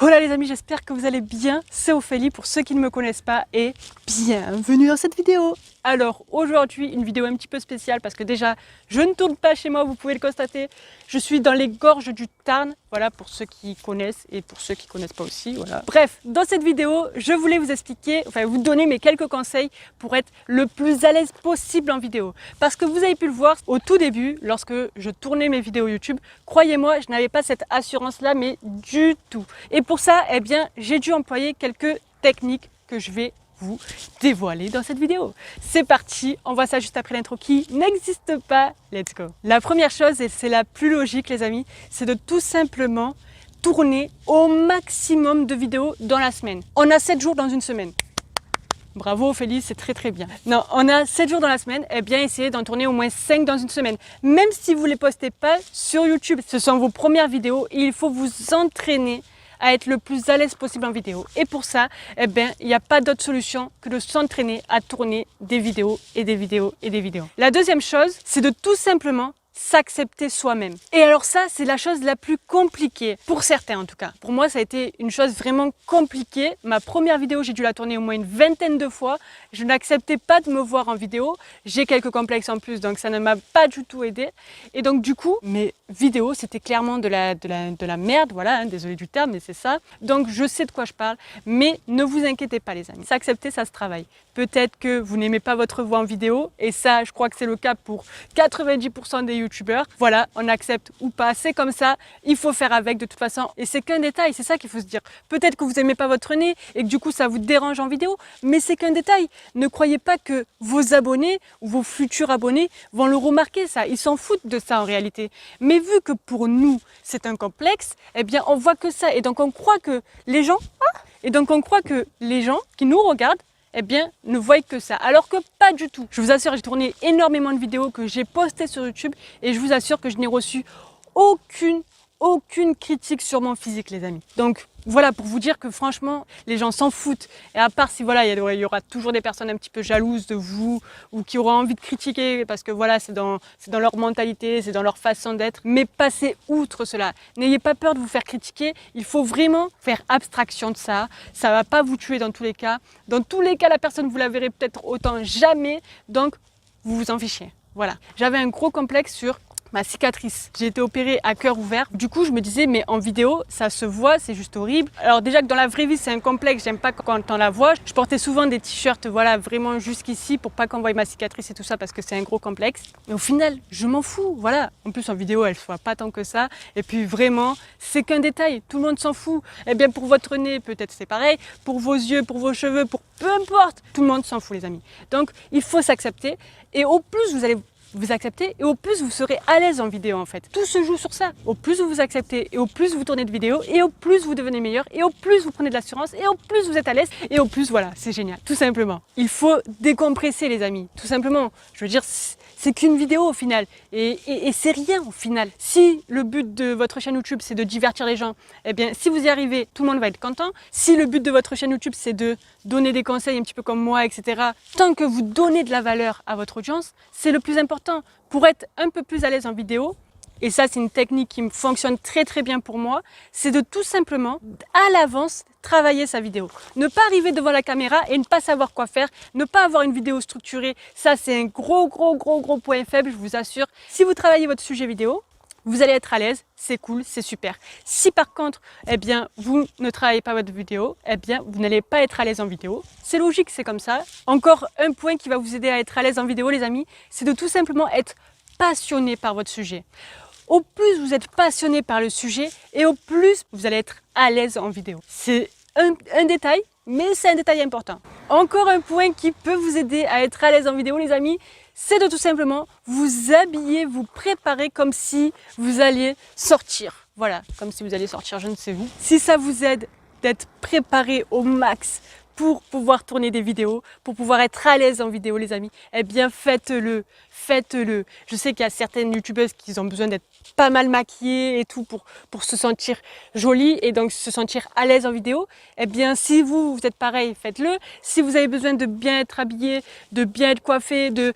Hola les amis, j'espère que vous allez bien, c'est Ophélie pour ceux qui ne me connaissent pas et bienvenue dans cette vidéo. Alors aujourd'hui une vidéo un petit peu spéciale parce que déjà je ne tourne pas chez moi, vous pouvez le constater. Je suis dans les gorges du Tarn, voilà pour ceux qui connaissent et pour ceux qui ne connaissent pas aussi, voilà. Bref, dans cette vidéo je voulais vous expliquer, enfin vous donner mes quelques conseils pour être le plus à l'aise possible en vidéo. Parce que vous avez pu le voir au tout début, lorsque je tournais mes vidéos YouTube, croyez-moi je n'avais pas cette assurance là mais du tout. Et pour ça, eh bien, j'ai dû employer quelques techniques que je vais vous dévoiler dans cette vidéo. C'est parti, on voit ça juste après l'intro qui n'existe pas. Let's go. La première chose, et c'est la plus logique les amis, c'est de tout simplement tourner au maximum de vidéos dans la semaine. On a 7 jours dans une semaine. Bravo Ophélie, c'est très bien. Non, on a 7 jours dans la semaine, eh bien essayez d'en tourner au moins 5 dans une semaine. Même si vous ne les postez pas sur YouTube, ce sont vos premières vidéos et il faut vous entraîner à être le plus à l'aise possible en vidéo. Et pour ça, eh bien, il n'y a pas d'autre solution que de s'entraîner à tourner des vidéos et des vidéos et des vidéos. La deuxième chose, c'est de tout simplement s'accepter soi-même. Et alors ça, c'est la chose la plus compliquée, pour certains en tout cas. Pour moi, ça a été une chose vraiment compliquée. Ma première vidéo, j'ai dû la tourner au moins une vingtaine de fois. Je n'acceptais pas de me voir en vidéo. J'ai quelques complexes en plus, donc ça ne m'a pas du tout aidé. Et donc du coup, mes vidéos, c'était clairement de la merde, voilà, hein, désolé du terme, mais c'est ça. Donc je sais de quoi je parle, mais ne vous inquiétez pas les amis. S'accepter, ça se travaille. Peut-être que vous n'aimez pas votre voix en vidéo, et ça, je crois que c'est le cas pour 90% des youtubeurs. Voilà, on accepte ou pas, c'est comme ça, il faut faire avec de toute façon. Et c'est qu'un détail, c'est ça qu'il faut se dire. Peut-être que vous n'aimez pas votre nez et que du coup ça vous dérange en vidéo, mais c'est qu'un détail. Ne croyez pas que vos abonnés ou vos futurs abonnés vont le remarquer ça, ils s'en foutent de ça en réalité. Mais vu que pour nous c'est un complexe, eh bien on voit que ça et donc on croit que les gens, qui nous regardent, eh bien, ne voient que ça. Alors que pas du tout. Je vous assure, j'ai tourné énormément de vidéos que j'ai postées sur YouTube et je vous assure que je n'ai reçu aucune critique sur mon physique, les amis. Donc, voilà, pour vous dire que franchement, les gens s'en foutent. Et à part si, voilà, il y aura toujours des personnes un petit peu jalouses de vous ou qui auront envie de critiquer parce que, voilà, c'est dans leur mentalité, c'est dans leur façon d'être. Mais passez outre cela. N'ayez pas peur de vous faire critiquer. Il faut vraiment faire abstraction de ça. Ça va pas vous tuer dans tous les cas. Dans tous les cas, la personne, vous la verrez peut-être autant jamais. Donc, vous vous en fichez. Voilà. J'avais un gros complexe sur ma cicatrice. J'ai été opérée à cœur ouvert. Du coup, je me disais, mais en vidéo, ça se voit, c'est juste horrible. Alors déjà que dans la vraie vie, c'est un complexe, j'aime pas quand on la voit. Je portais souvent des t-shirts, voilà, vraiment jusqu'ici pour pas qu'on voie ma cicatrice et tout ça parce que c'est un gros complexe. Et au final, je m'en fous, voilà. En plus, en vidéo, elle se voit pas tant que ça. Et puis vraiment, c'est qu'un détail, tout le monde s'en fout. Eh bien, pour votre nez, peut-être c'est pareil. Pour vos yeux, pour vos cheveux, pour peu importe, tout le monde s'en fout, les amis. Donc, il faut s'accepter. Et au plus, vous allez vous acceptez et au plus vous serez à l'aise en vidéo en fait. Tout se joue sur ça. Au plus vous vous acceptez et au plus vous tournez de vidéos et au plus vous devenez meilleur et au plus vous prenez de l'assurance et au plus vous êtes à l'aise et au plus voilà, c'est génial. Tout simplement. Il faut décompresser les amis. Tout simplement. Je veux dire, c'est qu'une vidéo au final et c'est rien au final. Si le but de votre chaîne YouTube c'est de divertir les gens, eh bien si vous y arrivez, tout le monde va être content. Si le but de votre chaîne YouTube c'est de donner des conseils un petit peu comme moi, etc. Tant que vous donnez de la valeur à votre audience, c'est le plus important. Pour être un peu plus à l'aise en vidéo, et ça c'est une technique qui me fonctionne très bien pour moi, c'est de tout simplement à l'avance travailler sa vidéo. Ne pas arriver devant la caméra et ne pas savoir quoi faire, ne pas avoir une vidéo structurée, ça c'est un gros point faible, je vous assure. Si vous travaillez votre sujet vidéo, vous allez être à l'aise, c'est cool, c'est super. Si par contre, eh bien, vous ne travaillez pas votre vidéo, eh bien, vous n'allez pas être à l'aise en vidéo. C'est logique, c'est comme ça. Encore un point qui va vous aider à être à l'aise en vidéo, les amis, c'est de tout simplement être passionné par votre sujet. Au plus vous êtes passionné par le sujet et au plus vous allez être à l'aise en vidéo. C'est un détail, mais c'est un détail important. Encore un point qui peut vous aider à être à l'aise en vidéo, les amis, c'est de tout simplement vous habiller, vous préparer comme si vous alliez sortir. Voilà, comme si vous alliez sortir, je ne sais où. Si ça vous aide d'être préparé au max pour pouvoir tourner des vidéos, pour pouvoir être à l'aise en vidéo, les amis, eh bien faites-le, faites-le. Je sais qu'il y a certaines youtubeuses qui ont besoin d'être pas mal maquillées et tout pour se sentir jolies et donc se sentir à l'aise en vidéo. Eh bien si vous êtes pareil, faites-le. Si vous avez besoin de bien être habillé, de bien être coiffé, peu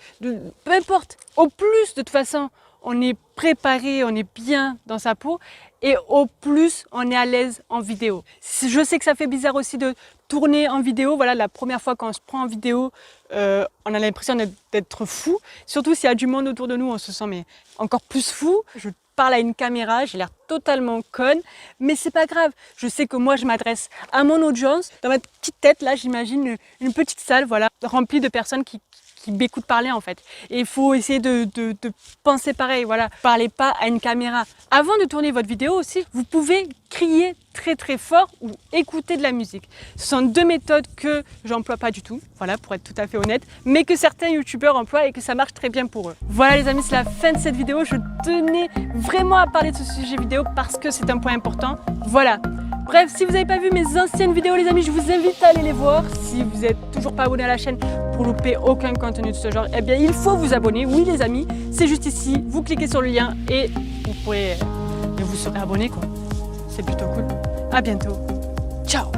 importe. Au plus, de toute façon, on est préparé, on est bien dans sa peau et au plus on est à l'aise en vidéo. Je sais que ça fait bizarre aussi de tourner en vidéo. Voilà, la première fois qu'on se prend en vidéo, on a l'impression d'être fou. Surtout s'il y a du monde autour de nous, on se sent mais encore plus fou. Je parle à une caméra, j'ai l'air totalement conne, mais c'est pas grave. Je sais que moi je m'adresse à mon audience. Dans ma petite tête là, j'imagine une petite salle, voilà, remplie de personnes qui m'écoutent parler en fait. Et il faut essayer de penser pareil, voilà. Parlez pas à une caméra. Avant de tourner votre vidéo aussi, vous pouvez crier très très fort ou écouter de la musique. Ce sont deux méthodes que j'emploie pas du tout, voilà, pour être tout à fait honnête, mais que certains youtubeurs emploient et que ça marche très bien pour eux. Voilà les amis, c'est la fin de cette vidéo. Je tenais vraiment à parler de ce sujet vidéo parce que c'est un point important. Voilà. Bref, si vous n'avez pas vu mes anciennes vidéos les amis, je vous invite à aller les voir. Si vous n'êtes toujours pas abonné à la chaîne pour louper aucun contenu de ce genre, eh bien il faut vous abonner. Oui les amis, c'est juste ici, vous cliquez sur le lien et vous pourrez vous serez abonné quoi. C'est plutôt cool. À bientôt. Ciao.